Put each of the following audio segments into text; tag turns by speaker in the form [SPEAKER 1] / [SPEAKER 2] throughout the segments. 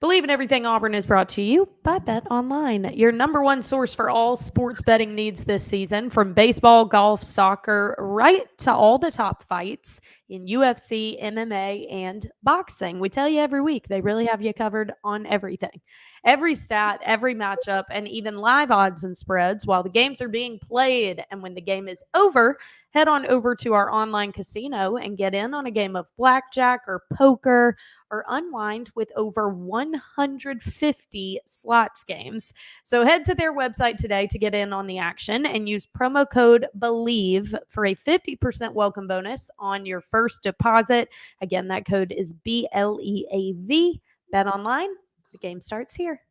[SPEAKER 1] Bleav in Everything Auburn is brought to you by Bet Online, your number one source for all sports betting needs this season, from baseball, golf, soccer, right to all the top fights in UFC, MMA, and boxing. We tell you every week, they really have you covered on everything. Every stat, every matchup, and even live odds and spreads while the games are being played. And when the game is over, head on over to our online casino and get in on a game of blackjack or poker or unwind with over 150 slots games. So head to their website today to get in on the action and use promo code Bleav for a 50% welcome bonus on your first deposit. Again, that code is BLEAV. Bet online. The game starts here.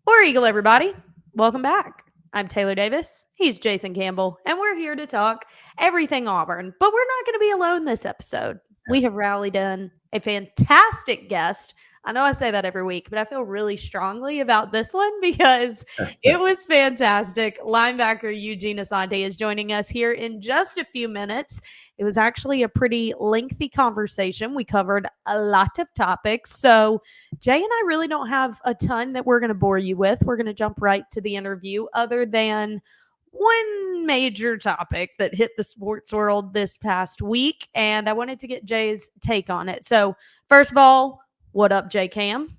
[SPEAKER 1] War Eagle, everybody. Welcome back. I'm Taylor Davis. He's Jason Campbell, and we're here to talk everything Auburn. But we're not going to be alone this episode. We have rallied in a fantastic guest. I know I say that every week, but I feel really strongly about this one because it was fantastic. Linebacker Eugene Asante is joining us here in just a few minutes. It was actually a pretty lengthy conversation. We covered a lot of topics. So Jay and I really don't have a ton that we're going to bore you with. We're going to jump right to the interview, other than one major topic that hit the sports world this past week, and I wanted to get Jay's take on it. So first of all, what up, Jay Cam?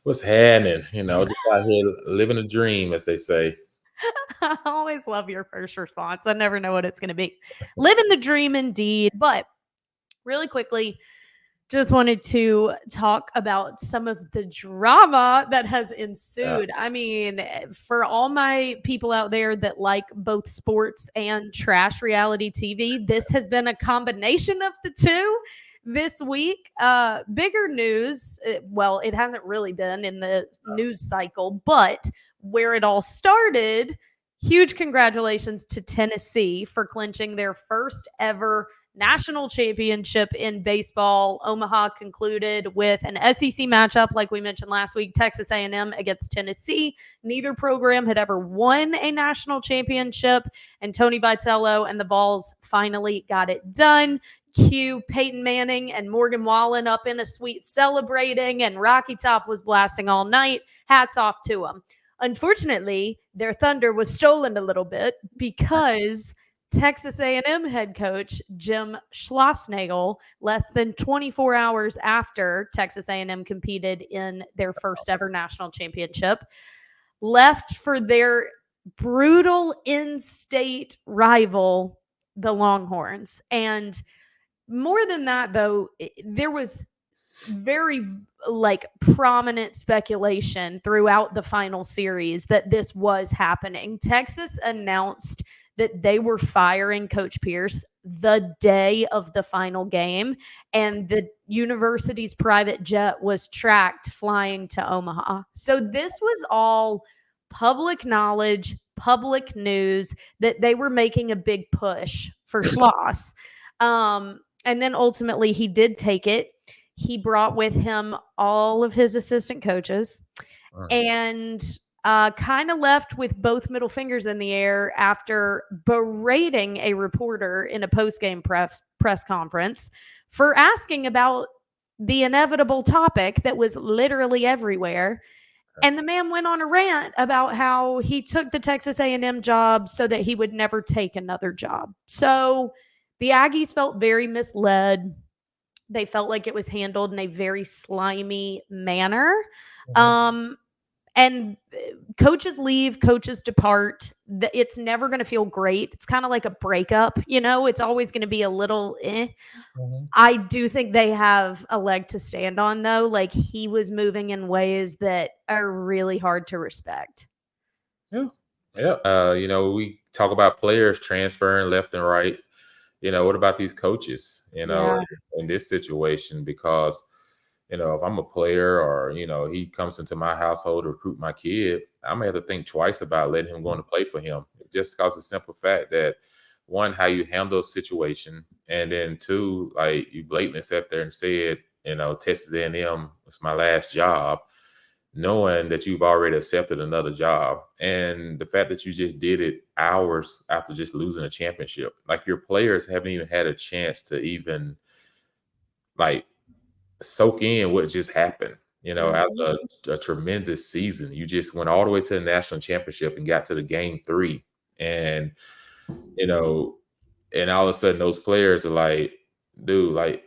[SPEAKER 2] What's happening? Just out here living a dream, as they say.
[SPEAKER 1] I always love your first response. I never know what it's going to be. Living the dream indeed. But really quickly, just wanted to talk about some of the drama that has ensued. Yeah. I mean, for all my people out there that like both sports and trash reality TV, this has been a combination of the two this week. Bigger news, well, it hasn't really been in the news cycle, but where it all started, huge congratulations to Tennessee for clinching their first ever national championship in baseball. Omaha concluded with an SEC matchup, like we mentioned last week, Texas A&M against Tennessee. Neither program had ever won a national championship, and Tony Vitello and the Vols finally got it done. Cue Peyton Manning and Morgan Wallen up in a suite celebrating, and Rocky Top was blasting all night. Hats off to them. Unfortunately, their thunder was stolen a little bit because Texas A&M head coach Jim Schlossnagle, less than 24 hours after Texas A&M competed in their first ever national championship, left for their brutal in-state rival, the Longhorns. And more than that, though, there was very prominent speculation throughout the final series that this was happening. Texas announced that they were firing Coach Pierce the day of the final game, and the university's private jet was tracked flying to Omaha. So this was all public knowledge, public news that they were making a big push for Schloss. And then ultimately he did take it. He brought with him all of his assistant coaches and kind of left with both middle fingers in the air after berating a reporter in a post-game press conference for asking about the inevitable topic that was literally everywhere. And the man went on a rant about how he took the Texas A&M job so that he would never take another job. So the Aggies felt very misled. They felt like it was handled in a very slimy manner. And coaches leave, coaches depart. It's never going to feel great. It's kind of like a breakup, it's always going to be a little I do think they have a leg to stand on, though. Like, he was moving in ways that are really hard to respect.
[SPEAKER 2] Yeah. We talk about players transferring left and right. What about these coaches, in this situation? Because, if I'm a player or, he comes into my household to recruit my kid, I may have to think twice about letting him go to play for him. Just because of the simple fact that, one, how you handle a situation, and then two, like, you blatantly sat there and said, Texas A&M was my last job, knowing that you've already accepted another job. And the fact that you just did it hours after just losing a championship, like, your players haven't even had a chance to even soak in what just happened. after a tremendous season. You just went all the way to the national championship and got to the game 3. And, you know, and all of a sudden those players are like, dude, like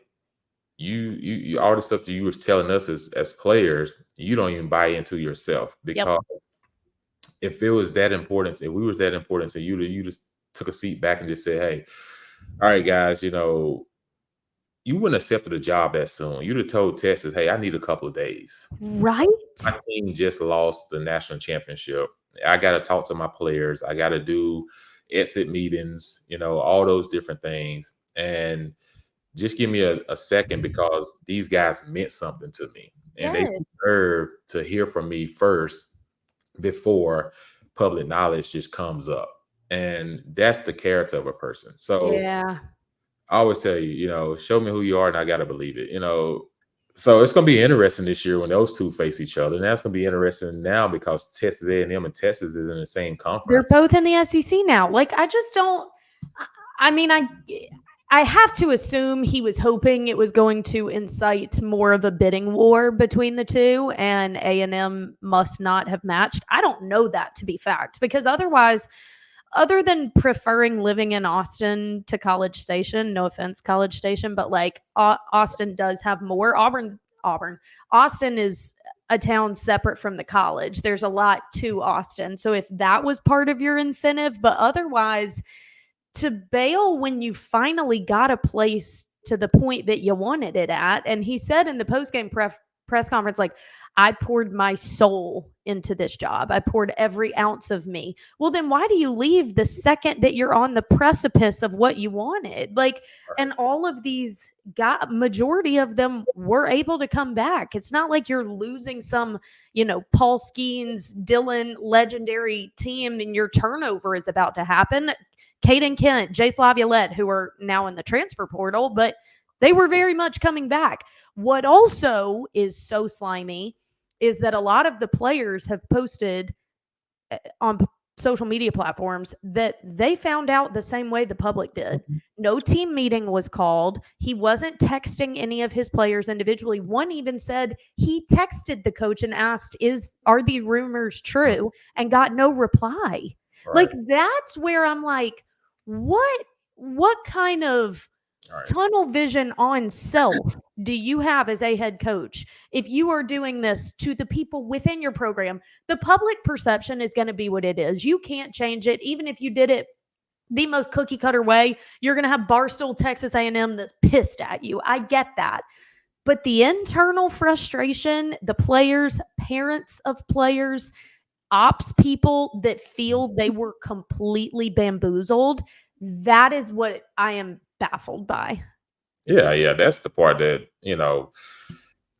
[SPEAKER 2] you all the stuff that you was telling us as players, you don't even buy into yourself
[SPEAKER 1] Yep.
[SPEAKER 2] because if it was that important, if we was that important to you, you just took a seat back and just said, hey, all right, guys, you wouldn't have accepted a job that soon. You'd have told Texas, hey, I need a couple of days.
[SPEAKER 1] Right?
[SPEAKER 2] My team just lost the national championship. I got to talk to my players. I got to do exit meetings, all those different things. And just give me a second because these guys meant something to me. And they
[SPEAKER 1] Yes.
[SPEAKER 2] deserve to hear from me first before public knowledge just comes up. And that's the character of a person. So
[SPEAKER 1] Yeah.
[SPEAKER 2] I always tell you, show me who you are and I got to believe it. So it's going to be interesting this year when those two face each other. And that's going to be interesting now because Texas A&M and Texas is in the same
[SPEAKER 1] They're
[SPEAKER 2] conference.
[SPEAKER 1] both in the SEC now. Like, I just don't. I mean, I have to assume he was hoping it was going to incite more of a bidding war between the two, and A&M must not have matched. I don't know that to be fact because otherwise, other than preferring living in Austin to College Station, no offense, College Station, but like Austin does have more. Austin is a town separate from the college. There's a lot to Austin. So if that was part of your incentive, but otherwise, to bail when you finally got a place to the point that you wanted it at. And he said in the postgame press conference, like, I poured my soul into this job. I poured every ounce of me. Well, then why do you leave the second that you're on the precipice of what you wanted? Like, and all of these majority of them were able to come back. It's not like you're losing some, Paul Skeens, Dylan legendary team and your turnover is about to happen. Caden Kent, Jace Laviolette, who are now in the transfer portal, but they were very much coming back. What also is so slimy is that a lot of the players have posted on social media platforms that they found out the same way the public did. No team meeting was called. He wasn't texting any of his players individually. One even said he texted the coach and asked, are the rumors true? And got no reply.
[SPEAKER 2] Right.
[SPEAKER 1] Like, that's where I'm like, what kind of tunnel vision on self do you have as a head coach if you are doing this to the people within your program? The public perception is going to be what it is. You can't change it. Even if you did it the most cookie cutter way, you're going to have Barstool Texas A&M that's pissed at you. I get that. But the internal frustration, the players, parents of players, ops people that feel they were completely bamboozled, that is what I am baffled by.
[SPEAKER 2] Yeah, that's the part that,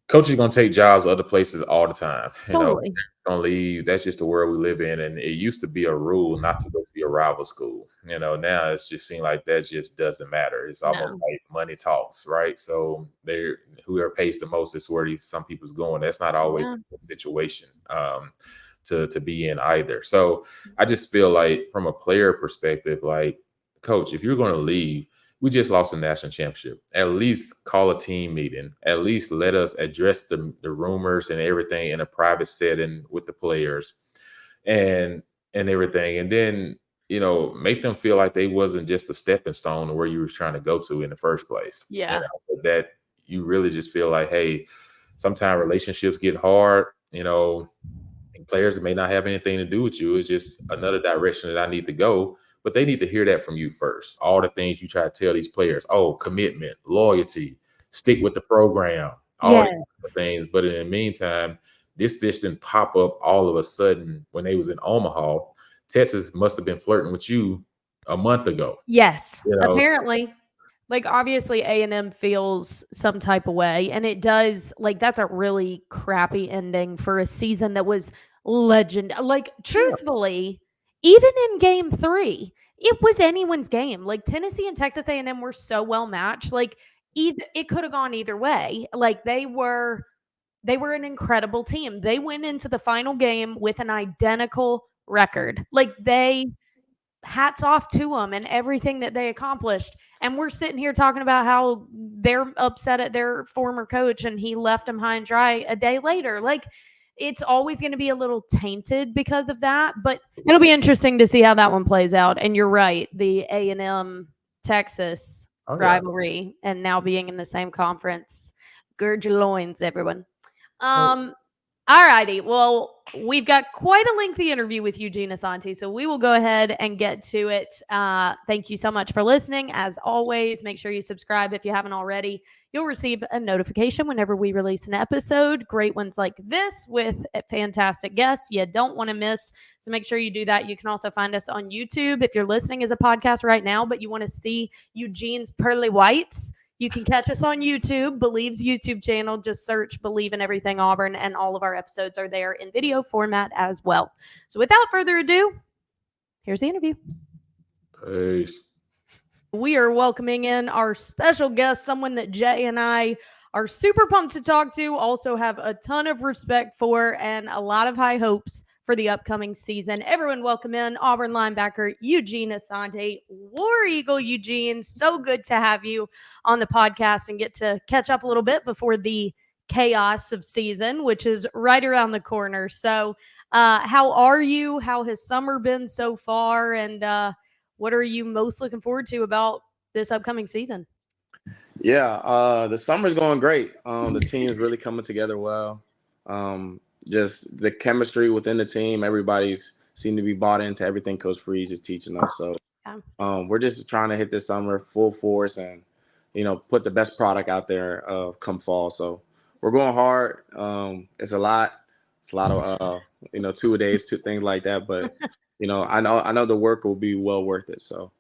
[SPEAKER 2] coaches going to take jobs other places all the time.
[SPEAKER 1] Totally.
[SPEAKER 2] Going to leave. That's just the world we live in. And it used to be a rule not to go to your rival school. Now it's just seemed like that just doesn't matter. It's almost like money talks, right? So whoever pays the most is where some people's going. That's not always the situation to be in either. So I just feel like from a player perspective, like, coach, if you're going to leave, we just lost the national championship. At least call a team meeting. At least let us address the rumors and everything in a private setting with the players and everything. And then, make them feel like they wasn't just a stepping stone to where you was trying to go to in the first place.
[SPEAKER 1] Yeah.
[SPEAKER 2] That you really just feel like, hey, sometimes relationships get hard, and players that may not have anything to do with you. It's just another direction that I need to go. But they need to hear that from you first. All the things you try to tell these players, commitment, loyalty, stick with the program, all these things. But in the meantime, this didn't pop up all of a sudden when they was in Omaha. Texas must have been flirting with you a month ago.
[SPEAKER 1] Yes, apparently. Like, obviously A&M feels some type of way, and it does. Like, that's a really crappy ending for a season that was legend. Like, truthfully, even in game 3, it was anyone's game. Like, Tennessee and Texas A&M were so well matched. Like, it could have gone either way. Like, they were an incredible team. They went into the final game with an identical record. Like, hats off to them and everything that they accomplished. And we're sitting here talking about how they're upset at their former coach and he left them high and dry a day later. Like, it's always going to be a little tainted because of that, but it'll be interesting to see how that one plays out. And you're right, the A&M Texas rivalry and now being in the same conference. Gird your loins, everyone. All righty. Well, we've got quite a lengthy interview with Eugene Asante, so we will go ahead and get to it. Thank you so much for listening. As always, make sure you subscribe if you haven't already. You'll receive a notification whenever we release an episode. Great ones like this with fantastic guests you don't want to miss. So make sure you do that. You can also find us on YouTube. If you're listening as a podcast right now, but you want to see Eugene's pearly whites, you can catch us on YouTube, Bleav's YouTube channel. Just search Bleav in Everything Auburn, and all of our episodes are there in video format as well. So without further ado, here's the interview.
[SPEAKER 2] Peace.
[SPEAKER 1] We are welcoming in our special guest, someone that Jay and I are super pumped to talk to, also have a ton of respect for, and a lot of high hopes for the upcoming season. Everyone welcome in Auburn linebacker Eugene Asante. War Eagle Eugene, so good to have you on the podcast and get to catch up a little bit before the chaos of season, which is right around the corner. So how are you? How has summer been so far? And what are you most looking forward to about this upcoming season?
[SPEAKER 3] Yeah, the summer's going great. The team is really coming together well. Just the chemistry within the team, everybody's seemed to be bought into everything Coach Freeze is teaching us. So we're just trying to hit this summer full force and, put the best product out there come fall. So we're going hard. It's a lot. It's a lot of, 2-a-days, things like that. But, I know the work will be well worth it. So.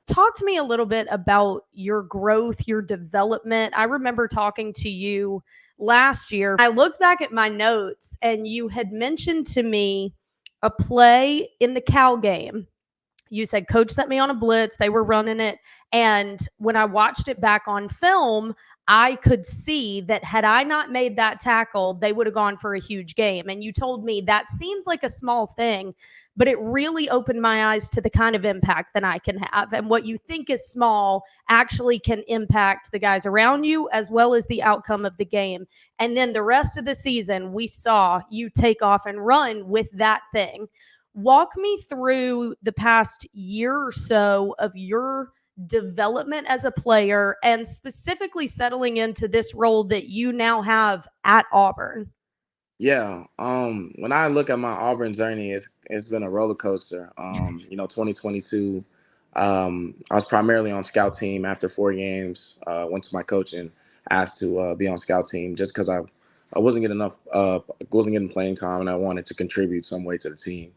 [SPEAKER 1] Talk to me a little bit about your growth, your development. I remember talking to you last year. I looked back at my notes and you had mentioned to me a play in the Cal game. You said, Coach sent me on a blitz. They were running it. And when I watched it back on film, I could see that had I not made that tackle, they would have gone for a huge game. And you told me that seems like a small thing, but it really opened my eyes to the kind of impact that I can have. And what you think is small actually can impact the guys around you as well as the outcome of the game. And then the rest of the season, we saw you take off and run with that thing. Walk me through the past year or so of your development as a player and specifically settling into this role that you now have at Auburn.
[SPEAKER 3] Yeah. When I look at my Auburn journey, it's been a roller coaster. 2022, I was primarily on scout team after 4 games. Went to my coach and asked to be on scout team just because I wasn't getting playing time and I wanted to contribute some way to the team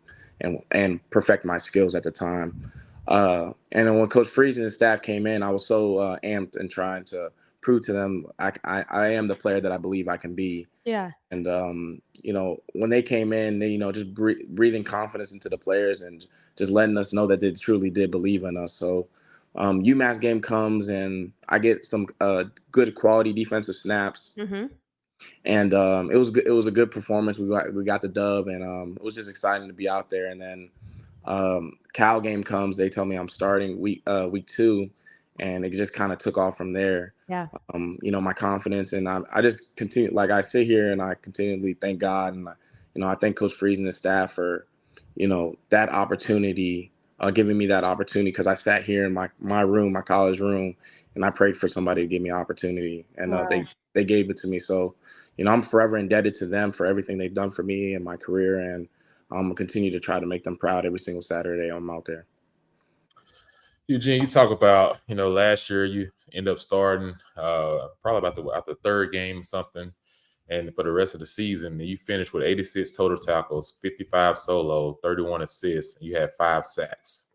[SPEAKER 3] and perfect my skills at the time. And then when Coach Freeze and his staff came in, I was so amped and trying to prove to them I am the player that I believe I can be.
[SPEAKER 1] Yeah.
[SPEAKER 3] And, when they came in, they, just breathing confidence into the players and just letting us know that they truly did believe in us. So UMass game comes and I get some good quality defensive snaps.
[SPEAKER 1] Mm-hmm.
[SPEAKER 3] And it was good. It was a good performance. We got the dub, and it was just exciting to be out there. And then Cal game comes. They tell me I'm starting week 2, and it just kind of took off from there.
[SPEAKER 1] Yeah.
[SPEAKER 3] My confidence, and I just continue. Like I sit here and I continually thank God, and I thank Coach Freeze and his staff for that opportunity, giving me that opportunity, because I sat here in my room, my college room, and I prayed for somebody to give me an opportunity, and they gave it to me. So. I'm forever indebted to them for everything they've done for me in my career, and I'm going to continue to try to make them proud every single Saturday I'm out there.
[SPEAKER 2] Eugene, you talk about, last year you end up starting probably about the 3rd game or something, and for the rest of the season, you finished with 86 total tackles, 55 solo, 31 assists, and you had 5 sacks.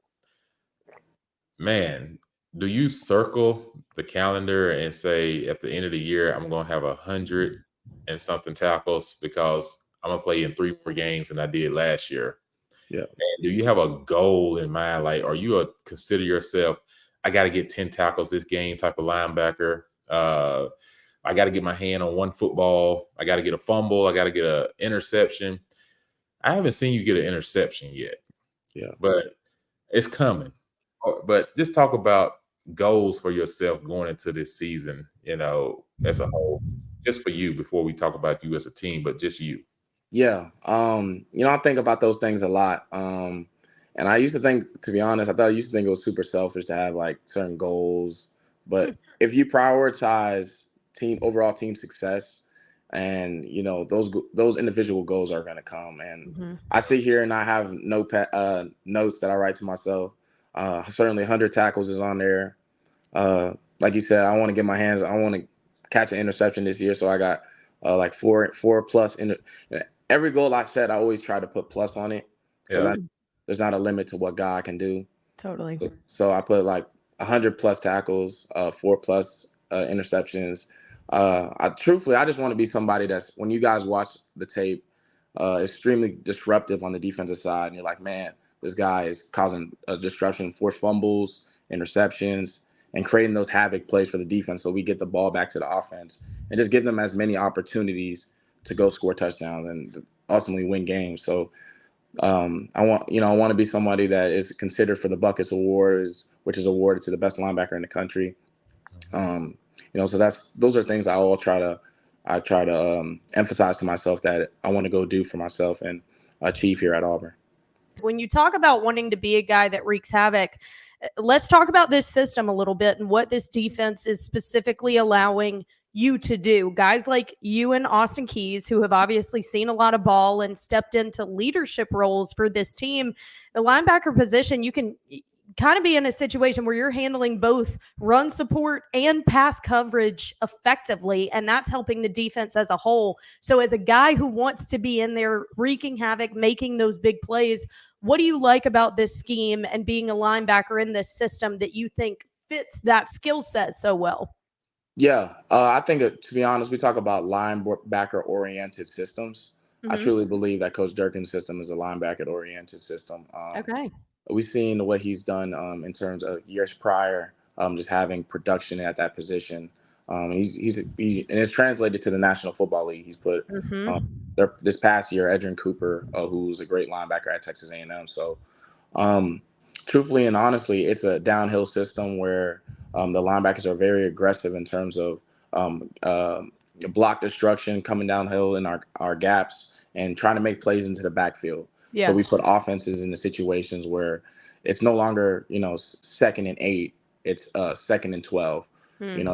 [SPEAKER 2] Man, do you circle the calendar and say at the end of the year, I'm going to have 100 and something tackles because I'm gonna play in 3 more games than I did last year?
[SPEAKER 3] Yeah.
[SPEAKER 2] And do you have a goal in mind? Like, are you consider yourself, I got to get 10 tackles this game type of linebacker? I got to get my hand on one football. I got to get a fumble. I got to get an interception. I haven't seen you get an interception yet.
[SPEAKER 3] Yeah.
[SPEAKER 2] But It's coming. But just talk about goals for yourself going into this season, as a whole, just for you before we talk about you as a team, but just you.
[SPEAKER 3] Yeah. I think about those things a lot. And I used to think, to be honest, I used to think it was super selfish to have like certain goals. But if you prioritize overall team success, and those individual goals are going to come. And I sit here and I have notes that I write to myself. Certainly 100 tackles is on there. Like you said, I want to get my hands. I want to catch an interception this year, so I got like four plus. Every goal I set, I always try to put plus on it because there's not a limit to what God can do.
[SPEAKER 1] Totally.
[SPEAKER 3] So I put like 100 plus tackles, 4 plus interceptions. Truthfully, I just want to be somebody that's, when you guys watch the tape, extremely disruptive on the defensive side, and you're like, man, this guy is causing a disruption, forced fumbles, interceptions, and creating those havoc plays for the defense, so we get the ball back to the offense and just give them as many opportunities to go score touchdowns and ultimately win games. So I want to be somebody that is considered for the Buckets Awards, which is awarded to the best linebacker in the country. So those are things I try to emphasize to myself that I want to go do for myself and achieve here at Auburn.
[SPEAKER 1] When you talk about wanting to be a guy that wreaks havoc, let's talk about this system a little bit and what this defense is specifically allowing you to do. Guys like you and Austin Keys, who have obviously seen a lot of ball and stepped into leadership roles for this team, the linebacker position, you can kind of be in a situation where you're handling both run support and pass coverage effectively, and that's helping the defense as a whole. So as a guy who wants to be in there wreaking havoc, making those big plays, what do you like about this scheme and being a linebacker in this system that you think fits that skill set so well?
[SPEAKER 3] Yeah, I think, to be honest, we talk about linebacker-oriented systems. I truly believe that Coach Durkin's system is a linebacker-oriented system.
[SPEAKER 1] Okay.
[SPEAKER 3] We've seen what he's done in terms of years prior, just having production at that position. He's and it's translated to the National Football League. He's put this past year Edrin Cooper, who's a great linebacker at Texas A&M. So, truthfully and honestly, it's a downhill system where the linebackers are very aggressive in terms of block destruction, coming downhill in our gaps, and trying to make plays into the backfield.
[SPEAKER 1] Yeah.
[SPEAKER 3] So we put offenses in the situations where it's no longer, 2nd and 8, it's 2nd and 12.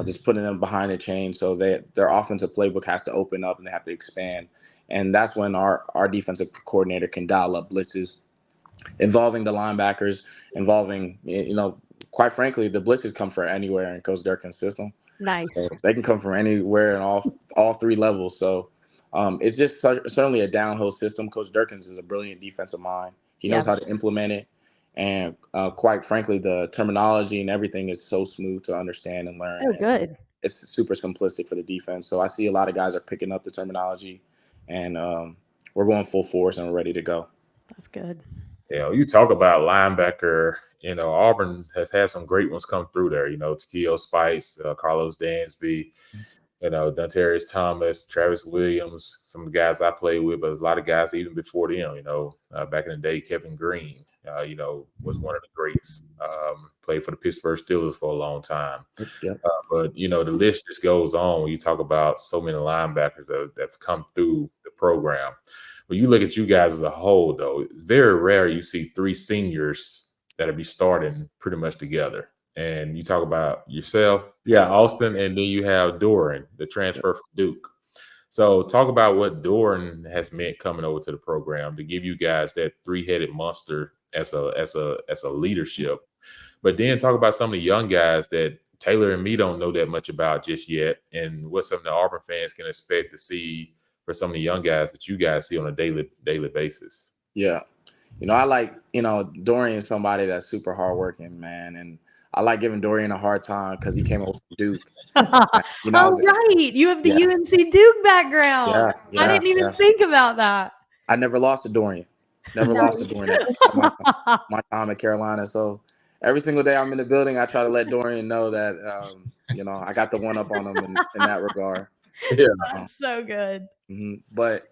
[SPEAKER 3] Just putting them behind the chain so that their offensive playbook has to open up and they have to expand. And that's when our defensive coordinator can dial up blitzes involving the linebackers, involving, quite frankly, the blitzes come from anywhere in Coach Durkin's system.
[SPEAKER 1] Nice.
[SPEAKER 3] So they can come from anywhere in all 3 levels. So it's just certainly a downhill system. Coach Durkins is a brilliant defensive mind. He knows how to implement it. And quite frankly, the terminology and everything is so smooth to understand and learn.
[SPEAKER 1] Oh, good.
[SPEAKER 3] It's super simplistic for the defense. So I see a lot of guys are picking up the terminology, and we're going full force and we're ready to go.
[SPEAKER 1] That's good.
[SPEAKER 2] You talk about linebacker, Auburn has had some great ones come through there, Takeo Spice, Carlos Dansby, Dontarius Thomas, Travis Williams, some of the guys I played with, but there's a lot of guys even before them, back in the day, Kevin Green, was one of the greats, played for the Pittsburgh Steelers for a long time.
[SPEAKER 3] Yep.
[SPEAKER 2] But, the list just goes on when you talk about so many linebackers that have come through the program. When you look at you guys as a whole, though, very rare you see 3 seniors that'll be starting pretty much together. And you talk about yourself, Austin, and then you have Doran, the transfer from Duke. So talk about what Doran has meant coming over to the program to give you guys that 3-headed monster as a leadership. But then talk about some of the young guys that Taylor and me don't know that much about just yet, and what some of the Auburn fans can expect to see for some of the young guys that you guys see on a daily basis.
[SPEAKER 3] Yeah. I like, Dorian is somebody that's super hardworking, man. And I like giving Dorian a hard time because he came over from Duke.
[SPEAKER 1] Right. You have the UNC Duke background. I didn't even think about that.
[SPEAKER 3] I never lost to Dorian. Never lost to Dorian my time at Carolina. So every single day I'm in the building, I try to let Dorian know that, I got the one up on him in that regard.
[SPEAKER 1] Yeah. That's so good.
[SPEAKER 3] But,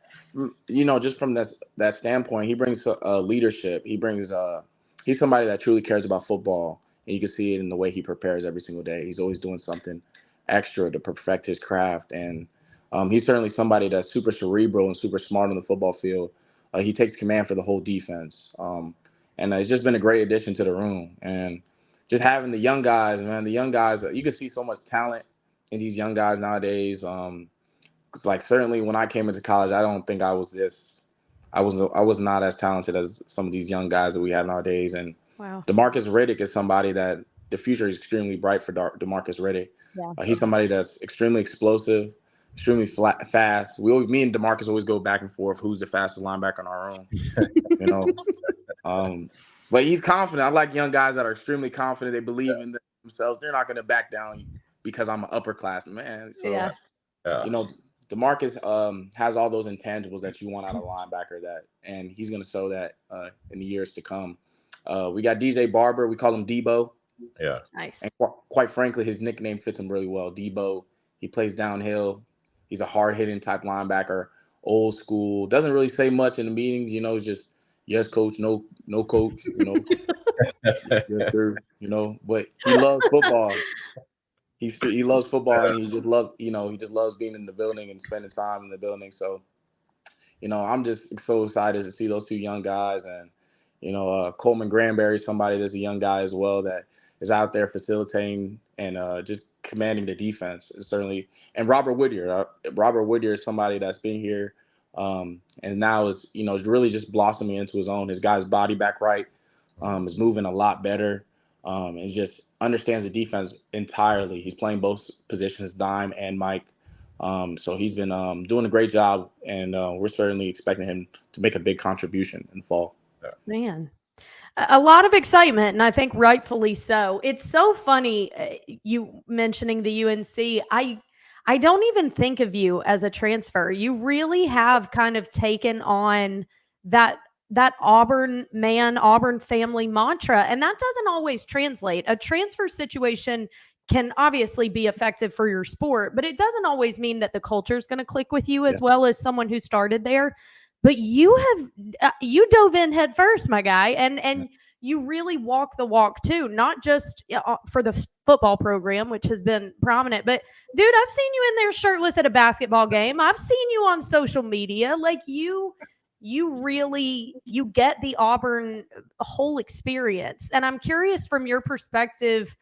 [SPEAKER 3] just from that standpoint, he brings leadership. He brings he's somebody that truly cares about football, and you can see it in the way he prepares every single day. He's always doing something extra to perfect his craft, and he's certainly somebody that's super cerebral and super smart on the football field. He takes command for the whole defense, and it's just been a great addition to the room. And just having the young guys, man, the young guys, you can see so much talent in these young guys nowadays. 'Cause like certainly when I came into college, I don't think I was this. I was not as talented as some of these young guys that we have nowadays. And
[SPEAKER 1] Wow.
[SPEAKER 3] DeMarcus Riddick is somebody that the future is extremely bright for DeMarcus Riddick.
[SPEAKER 1] Yeah.
[SPEAKER 3] He's somebody that's extremely explosive, extremely fast. Me and DeMarcus always go back and forth who's the fastest linebacker on our own. You know, but he's confident. I like young guys that are extremely confident. They believe in themselves. They're not going to back down because I'm an upperclassman, man. So,
[SPEAKER 1] Yeah.
[SPEAKER 3] you know, DeMarcus has all those intangibles that you want out of a linebacker, and he's going to show that in the years to come. We got DJ Barber. We call him Debo.
[SPEAKER 2] Yeah.
[SPEAKER 1] Nice.
[SPEAKER 3] And quite frankly, his nickname fits him really well. Debo. He plays downhill. He's a hard-hitting type linebacker, old school. Doesn't really say much in the meetings, you know, just yes, coach, no, coach, you know. Yes, sir. You know, but he loves football. He loves football, and he just loves being in the building and spending time in the building. So, you know, I'm just so excited to see those two young guys. And, you know, Coleman Granberry, somebody that's a young guy as well that is out there facilitating and just commanding the defense. Certainly. And Robert Whittier. Robert Whittier is somebody that's been here and now is, you know, really just blossoming into his own. His guy's body back right, is moving a lot better, and just understands the defense entirely. He's playing both positions, dime and Mike. So he's been doing a great job, and we're certainly expecting him to make a big contribution in the fall.
[SPEAKER 1] Man, a lot of excitement, and I think rightfully so. It's so funny you mentioning the UNC. I don't even think of you as a transfer. You really have kind of taken on that Auburn family mantra, and that doesn't always translate. A transfer situation can obviously be effective for your sport, but it doesn't always mean that the culture is going to click with you as well as someone who started there. But you have you dove in head first, my guy, and you really walk the walk too, not just for the football program, which has been prominent, but dude, I've seen you in there shirtless at a basketball game. I've seen you on social media. Like you really get the Auburn whole experience. And I'm curious from your perspective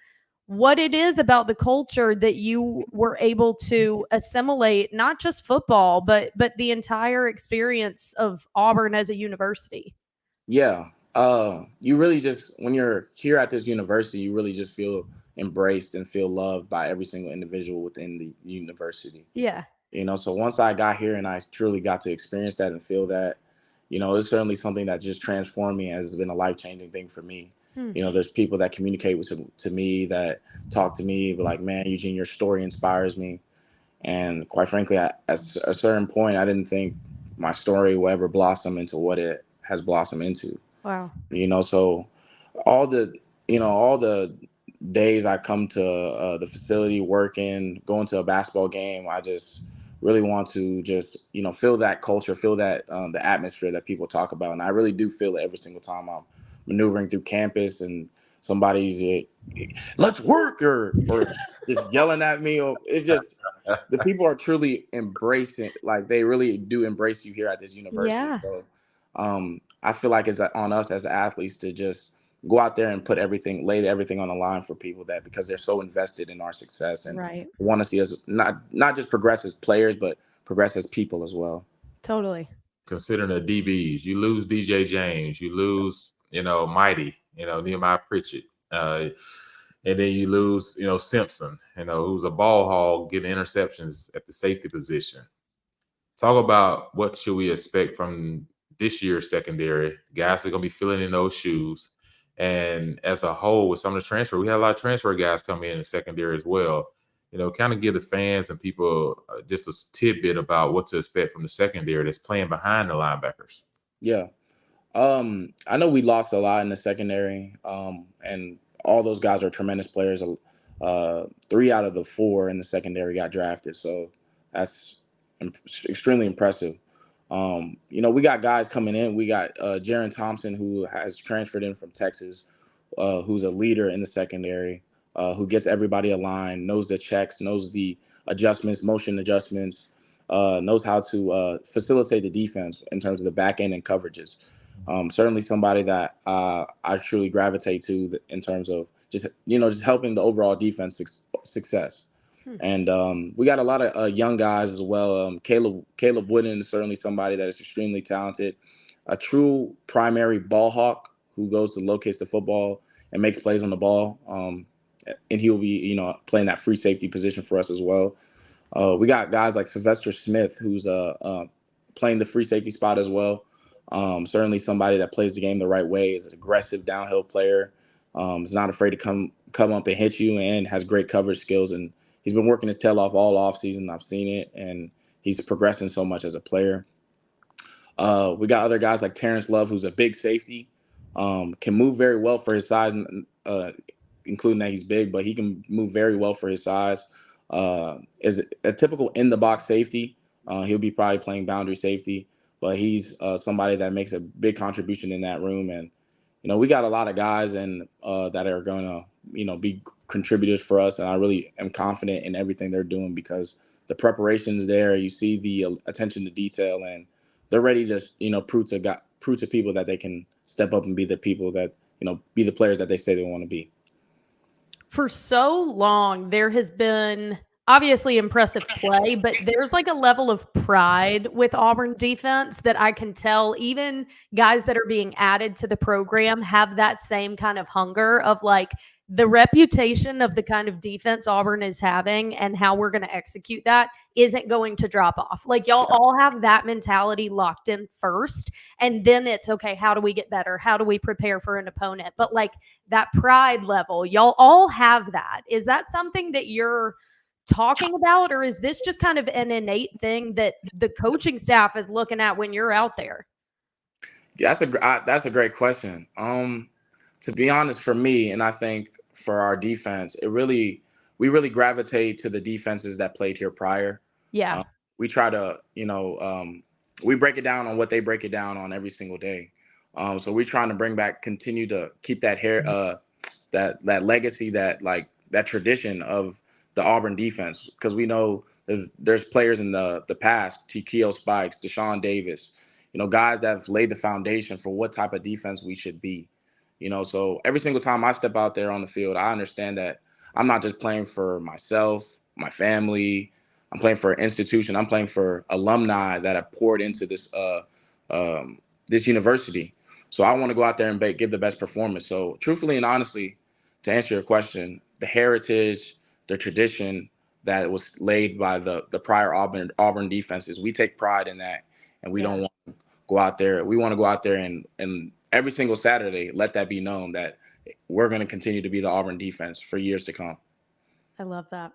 [SPEAKER 1] what it is about the culture that you were able to assimilate, not just football, but the entire experience of Auburn as a university.
[SPEAKER 3] Yeah. You really just, when you're here at this university, you really just feel embraced and feel loved by every single individual within the university.
[SPEAKER 1] Yeah.
[SPEAKER 3] You know, so once I got here and I truly got to experience that and feel that, you know, it's certainly something that just transformed me, has been a life-changing thing for me. You know, there's people that communicate to me, that talk to me, but like, man, Eugene, your story inspires me. And quite frankly, at a certain point, I didn't think my story will ever blossom into what it has blossomed into.
[SPEAKER 1] Wow.
[SPEAKER 3] You know, so all the days I come to the facility, working, going to a basketball game, I just really want to just, you know, feel that culture, feel that the atmosphere that people talk about. And I really do feel it every single time I'm maneuvering through campus and somebody's let's work or just yelling at me. Or it's just, the people are truly embracing, like they really do embrace you here at this university.
[SPEAKER 1] Yeah.
[SPEAKER 3] So I feel like it's on us as athletes to just go out there and lay everything on the line for people, that because they're so invested in our success and want to see us not just progress as players, but progress as people as well.
[SPEAKER 1] Totally.
[SPEAKER 2] Considering the DBs, you lose DJ James, you lose, you know, Mighty, you know, Nehemiah Pritchett, and then you lose, you know, Simpson, you know, who's a ball hog getting interceptions at the safety position. Talk about what should we expect from this year's secondary. Guys are going to be filling in those shoes. And as a whole, with some of the transfer, we had a lot of transfer guys come in the secondary as well. You know, kind of give the fans and people just a tidbit about what to expect from the secondary that's playing behind the linebackers.
[SPEAKER 3] Yeah. I know we lost a lot in the secondary, and all those guys are tremendous players. 3 out of the 4 in the secondary got drafted, so that's extremely impressive. We got guys coming in. We got Jaron Thompson, who has transferred in from Texas, who's a leader in the secondary, who gets everybody aligned, knows the checks, knows the adjustments, motion adjustments, knows how to facilitate the defense in terms of the back end and coverages. Certainly somebody that I truly gravitate to in terms of just helping the overall defense success. And we got a lot of young guys as well. Caleb Wooden is certainly somebody that is extremely talented, a true primary ball hawk who goes to locates the football and makes plays on the ball. And he'll be, playing that free safety position for us as well. We got guys like Sylvester Smith, who's playing the free safety spot as well. Certainly somebody that plays the game the right way, is an aggressive downhill player, is not afraid to come up and hit you, and has great coverage skills. And he's been working his tail off all offseason. I've seen it, and he's progressing so much as a player. We got other guys like Terrence Love, who's a big safety, can move very well for his size, including that he's big, but he can move very well for his size. Is a typical in-the-box safety. He'll be probably playing boundary safety, but he's somebody that makes a big contribution in that room. And, we got a lot of guys that are going to, be contributors for us. And I really am confident in everything they're doing because the preparation's there. You see the attention to detail, and they're ready to, prove to people that they can step up and be the people that, be the players that they say they want to be.
[SPEAKER 1] For so long, there has been obviously impressive play, but there's like a level of pride with Auburn defense that I can tell even guys that are being added to the program have that same kind of hunger of like the reputation of the kind of defense Auburn is having and how we're going to execute that isn't going to drop off. Like y'all all have that mentality locked in first, and then it's okay, how do we get better? How do we prepare for an opponent? But like that pride level, y'all all have that. Is that something that you're talking about, or is this just kind of an innate thing that the coaching staff is looking at when you're out there?
[SPEAKER 3] Yeah, that's a great question. To be honest, for me, and I think for our defense, we really gravitate to the defenses that played here prior.
[SPEAKER 1] Yeah.
[SPEAKER 3] We try to, we break it down on what they break it down on every single day. So we're trying to continue to keep that that legacy, that tradition of the Auburn defense, because we know there's players in the past, Tikio Spikes, Deshaun Davis, guys that have laid the foundation for what type of defense we should be. So every single time I step out there on the field, I understand that I'm not just playing for myself, my family. I'm playing for an institution. I'm playing for alumni that have poured into this this university. So I want to go out there and give the best performance. So truthfully and honestly, to answer your question, the heritage, the tradition that was laid by the prior Auburn defenses, we take pride in that, and we don't want to go out there. We want to go out there and every single Saturday, let that be known that we're going to continue to be the Auburn defense for years to come.
[SPEAKER 1] I love that.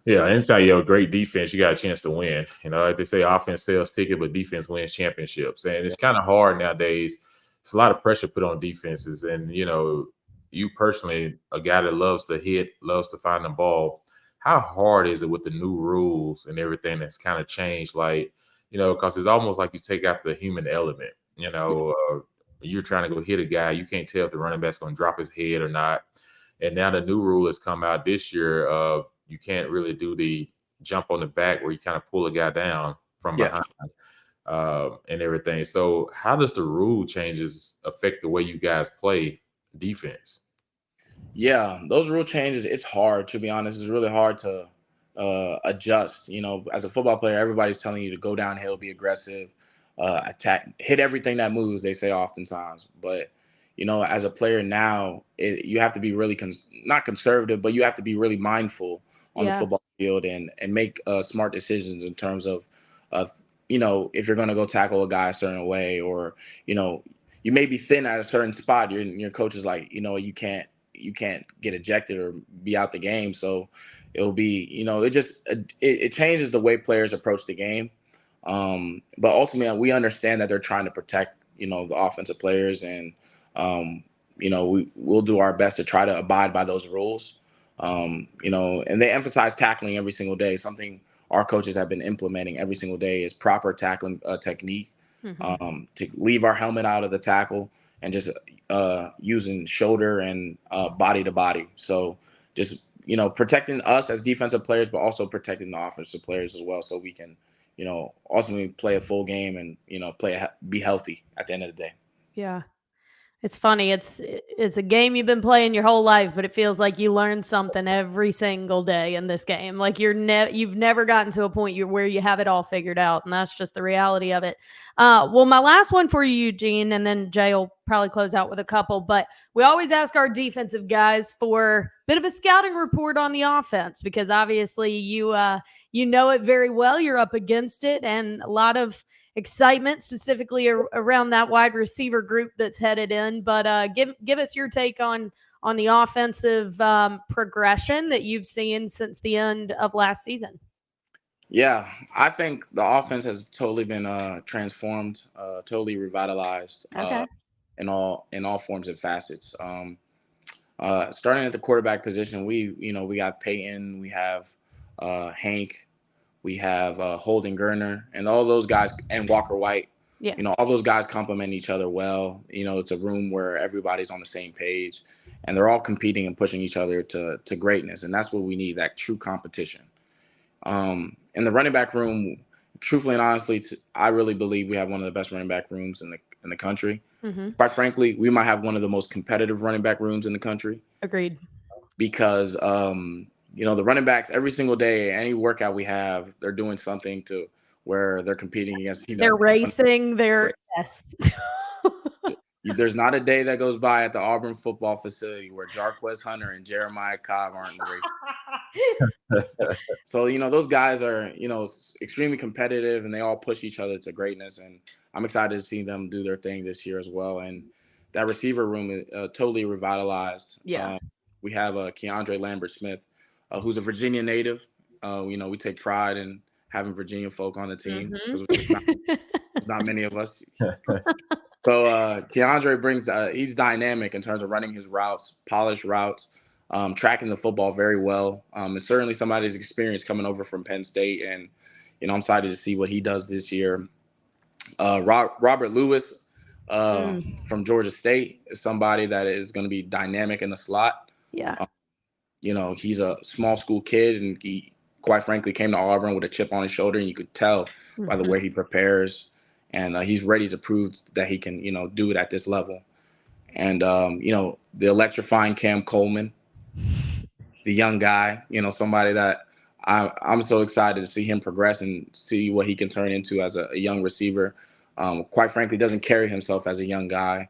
[SPEAKER 2] Yeah, inside your great defense, you got a chance to win. Like they say, offense sells tickets, but defense wins championships. And it's kind of hard nowadays. It's a lot of pressure put on defenses. And, you personally, a guy that loves to hit, loves to find the ball, how hard is it with the new rules and everything that's kind of changed? Like, because it's almost like you take out the human element. You're trying to go hit a guy. You can't tell if the running back's going to drop his head or not. And now the new rule has come out this year. You can't really do the jump on the back where you kind of pull a guy down from behind and everything. So how does the rule changes affect the way you guys play defense?
[SPEAKER 3] Yeah, those rule changes, it's hard, to be honest. It's really hard to adjust. As a football player, everybody's telling you to go downhill, be aggressive, attack, hit everything that moves, they say oftentimes. But, as a player now, you have to be really not conservative, but you have to be really mindful on the football field and make smart decisions in terms of, if you're going to go tackle a guy a certain way, or, you may be thin at a certain spot. Your coach is like, you can't get ejected or be out the game. So it'll be, it changes the way players approach the game. But ultimately, we understand that they're trying to protect, the offensive players, and, we'll do our best to try to abide by those rules. And they emphasize tackling every single day, something our coaches have been implementing every single day is proper tackling technique, to leave our helmet out of the tackle and just using shoulder and body to body. So just, protecting us as defensive players, but also protecting the offensive players as well, so we can, ultimately play a full game and, be healthy at the end of the day.
[SPEAKER 1] Yeah. It's funny. It's a game you've been playing your whole life, but it feels like you learn something every single day in this game. Like you've never gotten to a point where you have it all figured out, and that's just the reality of it. Well, my last one for you, Eugene, and then Jay will probably close out with a couple. But we always ask our defensive guys for a bit of a scouting report on the offense, because obviously you know it very well. You're up against it, and a lot of excitement specifically around that wide receiver group that's headed in. But give us your take on the offensive progression that you've seen since the end of last season.
[SPEAKER 3] Yeah, I think the offense has totally been transformed, totally revitalized,
[SPEAKER 1] Okay.
[SPEAKER 3] in all forms and facets. Starting at the quarterback position, we got Peyton, we have Hank, we have Holden Gerner, and all those guys, and Walker White.
[SPEAKER 1] Yeah.
[SPEAKER 3] All those guys complement each other well. It's a room where everybody's on the same page, and they're all competing and pushing each other to greatness. And that's what we need, that true competition. In the running back room, truthfully and honestly, I really believe we have one of the best running back rooms in the country. Quite frankly, we might have one of the most competitive running back rooms in the country.
[SPEAKER 1] Agreed.
[SPEAKER 3] Because the running backs, every single day, any workout we have, they're doing something to where they're competing against.
[SPEAKER 1] They're racing. Yes.
[SPEAKER 3] There's not a day that goes by at the Auburn football facility where Jarquez Hunter and Jeremiah Cobb aren't in the race. So, those guys are, extremely competitive, and they all push each other to greatness. And I'm excited to see them do their thing this year as well. And that receiver room is totally revitalized.
[SPEAKER 1] Yeah.
[SPEAKER 3] We have Keandre Lambert-Smith, who's a Virginia native. We take pride in having Virginia folk on the team, because there's not many of us. So Keandre brings, he's dynamic in terms of running his routes, polished routes, tracking the football very well. And certainly somebody's experience coming over from Penn State. And, I'm excited to see what he does this year. Robert Lewis from Georgia State is somebody that is going to be dynamic in the slot.
[SPEAKER 1] Yeah.
[SPEAKER 3] He's a small school kid, and he, quite frankly, came to Auburn with a chip on his shoulder, and you could tell by the way he prepares. And he's ready to prove that he can, do it at this level. And, the electrifying Cam Coleman, the young guy, somebody that I'm so excited to see him progress and see what he can turn into as a young receiver. Quite frankly, doesn't carry himself as a young guy.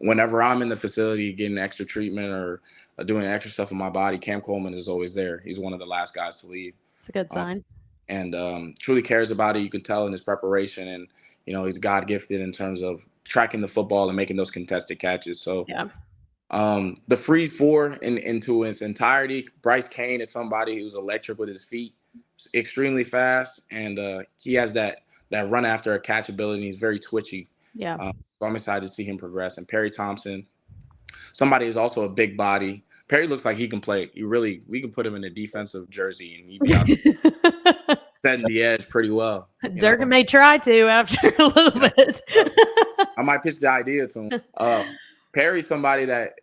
[SPEAKER 3] Whenever I'm in the facility getting extra treatment or doing extra stuff in my body, Cam Coleman is always there. He's one of the last guys to leave.
[SPEAKER 1] It's a good sign.
[SPEAKER 3] And truly cares about it. You can tell in his preparation, and he's God gifted in terms of tracking the football and making those contested catches. So
[SPEAKER 1] yeah.
[SPEAKER 3] The free four into its entirety, Bryce Kane is somebody who's electric with his feet, extremely fast, and he has that run after a catch ability. He's very twitchy.
[SPEAKER 1] Yeah.
[SPEAKER 3] So I'm excited to see him progress. And Perry Thompson, somebody who's also a big body. Perry looks like he can play. We can put him in a defensive jersey, and he'd be out setting the edge pretty well.
[SPEAKER 1] Durkin may try to after a little bit.
[SPEAKER 3] I might pitch the idea to him. Perry's somebody that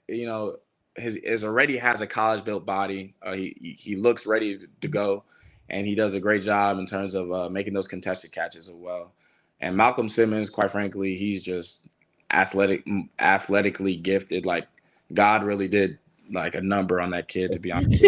[SPEAKER 3] already has a college-built body. He looks ready to go, and he does a great job in terms of making those contested catches as well. And Malcolm Simmons, quite frankly, he's just athletically gifted. Like, God really did like a number on that kid, to be honest.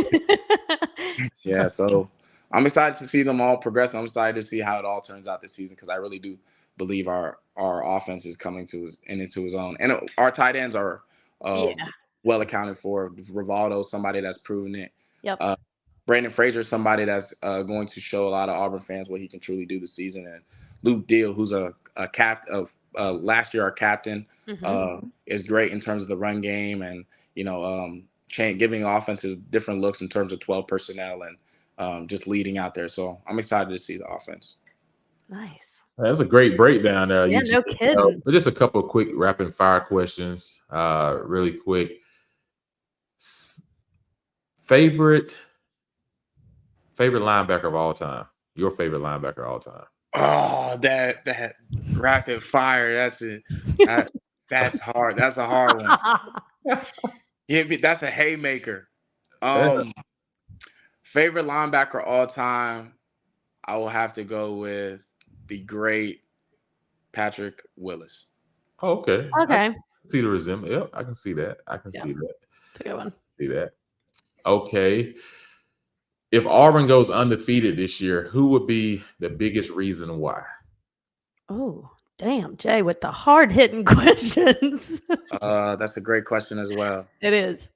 [SPEAKER 3] Yeah, so I'm excited to see them all progress. I'm excited to see how it all turns out this season, because I really do believe our offense is coming into his own. And our tight ends are well accounted for. Rivaldo, somebody that's proven it.
[SPEAKER 1] Yep.
[SPEAKER 3] Brandon Frazier, somebody that's going to show a lot of Auburn fans what he can truly do this season. And Luke Deal, who's a last year our captain, is great in terms of the run game and giving offenses different looks in terms of 12 personnel and just leading out there. So I'm excited to see the offense.
[SPEAKER 1] Nice.
[SPEAKER 2] That's a great breakdown there.
[SPEAKER 1] Yeah, no kidding.
[SPEAKER 2] Just a couple of quick rapid fire questions, really quick. Favorite Favorite linebacker of all time. Your favorite linebacker of all time.
[SPEAKER 3] Oh, that rapid fire. That's it. That's hard. That's a hard one. That's a haymaker. Favorite linebacker all time. I will have to go with the great Patrick Willis.
[SPEAKER 2] Oh, okay.
[SPEAKER 1] Okay.
[SPEAKER 2] See the resemblance. Yep, I can see that. I can see that.
[SPEAKER 1] It's a good one.
[SPEAKER 2] See that. Okay. If Auburn goes undefeated this year, who would be the biggest reason why?
[SPEAKER 1] Oh, damn, Jay, with the hard hitting questions.
[SPEAKER 3] That's a great question as well.
[SPEAKER 1] It is.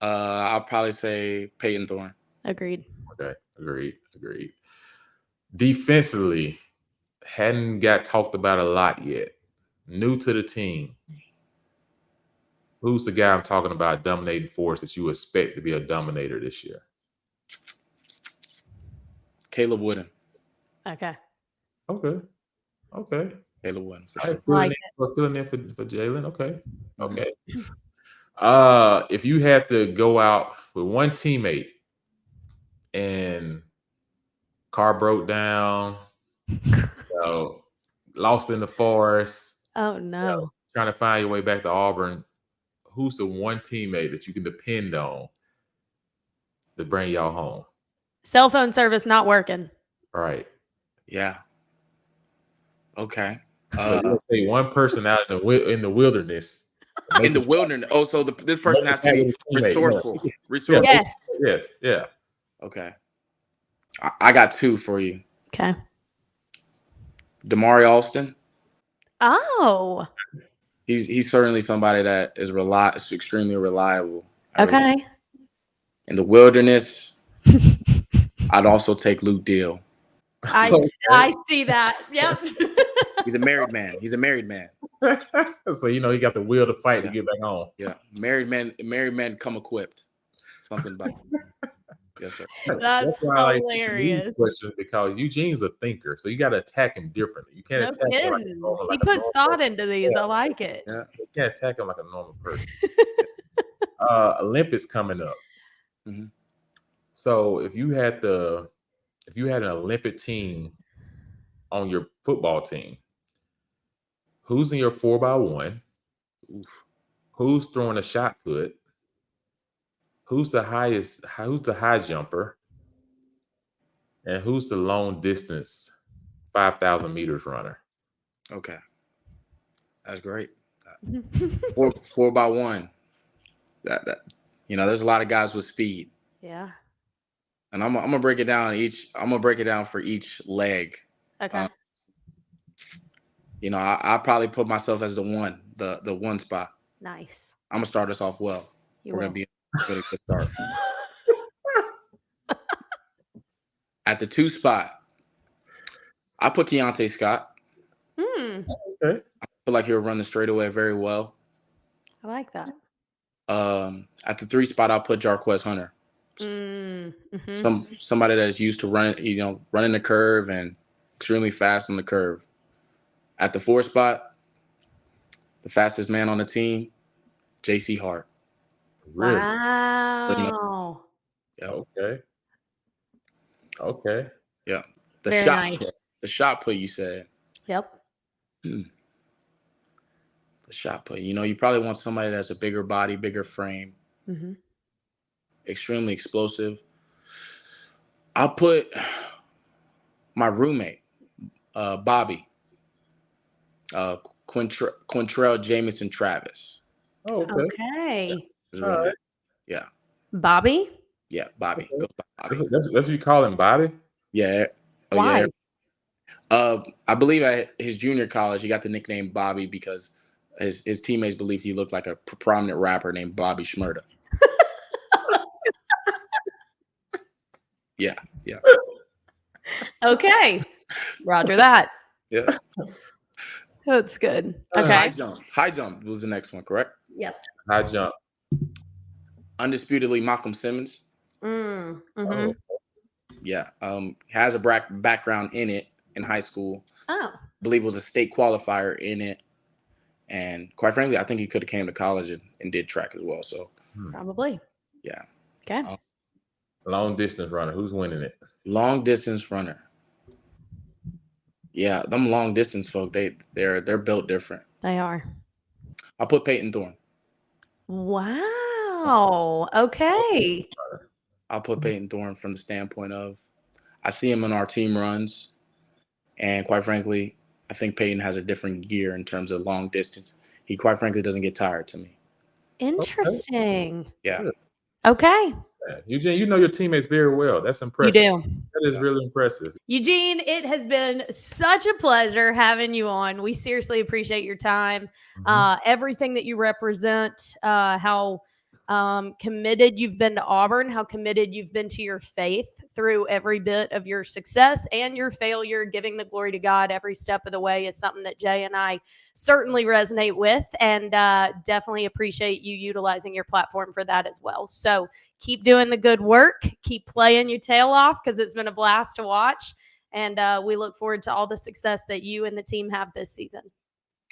[SPEAKER 3] I'll probably say Peyton Thorne.
[SPEAKER 1] Agreed.
[SPEAKER 2] Okay. Agreed. Defensively, hadn't got talked about a lot yet. New to the team. Who's the guy I'm talking about dominating force that you expect to be a dominator this year?
[SPEAKER 3] Caleb Wooden.
[SPEAKER 1] Okay.
[SPEAKER 3] Caleb Wooden for sure.
[SPEAKER 2] Filling in for Jalen. Okay. If you had to go out with one teammate and car broke down, lost in the forest.
[SPEAKER 1] Oh no.
[SPEAKER 2] Trying to find your way back to Auburn. Who's the one teammate that you can depend on to bring y'all home?
[SPEAKER 1] Cell phone service not working.
[SPEAKER 2] Right.
[SPEAKER 3] Yeah. Okay.
[SPEAKER 2] You'll take one person out in the wilderness.
[SPEAKER 3] In the wilderness. Oh, so this person has to be resourceful. Resourceful.
[SPEAKER 1] Yes.
[SPEAKER 2] Yes. Yeah.
[SPEAKER 3] Okay. I got two for you.
[SPEAKER 1] Okay.
[SPEAKER 3] Damari Alston.
[SPEAKER 1] Oh.
[SPEAKER 3] He's certainly somebody that is extremely reliable.
[SPEAKER 1] Okay.
[SPEAKER 3] In the wilderness, I'd also take Luke Deal.
[SPEAKER 1] I see that. Yep.
[SPEAKER 3] He's a married man.
[SPEAKER 2] So he got the will to fight to get back home.
[SPEAKER 3] Yeah. Married men come equipped. Something about him. Yes, sir.
[SPEAKER 1] That's
[SPEAKER 2] why
[SPEAKER 1] hilarious.
[SPEAKER 2] I like question because Eugene's a thinker, so you got to attack him differently. You can't attack him
[SPEAKER 1] he puts thought into these. I like it.
[SPEAKER 3] Yeah.
[SPEAKER 2] You can't attack him like a normal person. Olympics coming up.
[SPEAKER 3] Mm-hmm.
[SPEAKER 2] So if you had an Olympic team on your football team, who's in your 4x1?
[SPEAKER 3] Oof.
[SPEAKER 2] Who's throwing a shot put? Who's the high jumper? And who's the long distance 5,000 meters runner?
[SPEAKER 3] Okay. That's great. 4x1. That there's a lot of guys with speed.
[SPEAKER 1] Yeah.
[SPEAKER 3] And I'm gonna break it down I'm gonna break it down for each leg.
[SPEAKER 1] Okay.
[SPEAKER 3] I probably put myself as the one spot.
[SPEAKER 1] Nice.
[SPEAKER 3] I'm gonna start us off well. We're gonna be a good start. At the 2 spot, I put Keontae Scott.
[SPEAKER 1] Okay.
[SPEAKER 3] I feel like he'll run the straightaway very well.
[SPEAKER 1] I like that.
[SPEAKER 3] At the 3 spot, I'll put Jarquez Hunter.
[SPEAKER 1] Mm-hmm.
[SPEAKER 3] Somebody that's used to running the curve and extremely fast on the curve. At the 4 spot, the fastest man on the team, J.C. Hart.
[SPEAKER 2] Really?
[SPEAKER 1] Wow.
[SPEAKER 3] Yeah.
[SPEAKER 2] Okay.
[SPEAKER 3] Yeah.
[SPEAKER 1] The
[SPEAKER 3] shot put you said.
[SPEAKER 1] Yep.
[SPEAKER 3] The shot put. You probably want somebody that's a bigger body, bigger frame.
[SPEAKER 1] Mm-hmm.
[SPEAKER 3] Extremely explosive. I'll put my roommate, Bobby. Quintrell Jamison Travis.
[SPEAKER 2] Oh,
[SPEAKER 1] okay.
[SPEAKER 3] Yeah. All right. Yeah.
[SPEAKER 1] Bobby?
[SPEAKER 3] Yeah, Bobby.
[SPEAKER 2] Okay. That's what you call him, Bobby?
[SPEAKER 3] Yeah. Oh,
[SPEAKER 1] why?
[SPEAKER 3] Yeah. I believe at his junior college, he got the nickname Bobby because his teammates believed he looked like a prominent rapper named Bobby Shmurda. Yeah.
[SPEAKER 1] Okay. Roger that.
[SPEAKER 3] Yeah.
[SPEAKER 1] That's good. Okay.
[SPEAKER 3] High jump was the next one, correct?
[SPEAKER 1] Yep.
[SPEAKER 2] High jump.
[SPEAKER 3] Undisputedly, Malcolm Simmons.
[SPEAKER 1] Mm-hmm.
[SPEAKER 2] Oh.
[SPEAKER 3] Yeah. Has a background in it in high school.
[SPEAKER 1] Oh.
[SPEAKER 3] Bleav was a state qualifier in it. And quite frankly, I think he could have came to college and did track as well. So
[SPEAKER 1] probably.
[SPEAKER 3] Yeah.
[SPEAKER 1] Okay.
[SPEAKER 2] Long distance runner. Who's winning it?
[SPEAKER 3] Long distance runner. Yeah, them long distance folk, they're built different.
[SPEAKER 1] They are.
[SPEAKER 3] I'll put Peyton Thorne.
[SPEAKER 1] Wow. Okay.
[SPEAKER 3] I'll put Peyton Thorne from the standpoint of I see him in our team runs, and quite frankly, I think Peyton has a different gear in terms of long distance. He quite frankly doesn't get tired to me.
[SPEAKER 1] Interesting.
[SPEAKER 3] Yeah.
[SPEAKER 1] Okay.
[SPEAKER 2] Yeah. Eugene, you know your teammates very well. That's
[SPEAKER 1] You
[SPEAKER 2] impressive.
[SPEAKER 1] do.
[SPEAKER 2] That is really impressive.
[SPEAKER 1] Eugene, it has been such a pleasure having you on. We seriously appreciate your time, everything that you represent, how committed you've been to Auburn, how committed you've been to your faith through every bit of your success and your failure. Giving the glory to God every step of the way is something that Jay and I certainly resonate with, and definitely appreciate you utilizing your platform for that as well. So keep doing the good work. Keep playing your tail off, because it's been a blast to watch. And we look forward to all the success that you and the team have this season.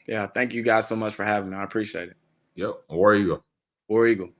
[SPEAKER 3] Yeah, thank you guys so much for having me. I appreciate it.
[SPEAKER 2] Yep. War Eagle.
[SPEAKER 3] War Eagle.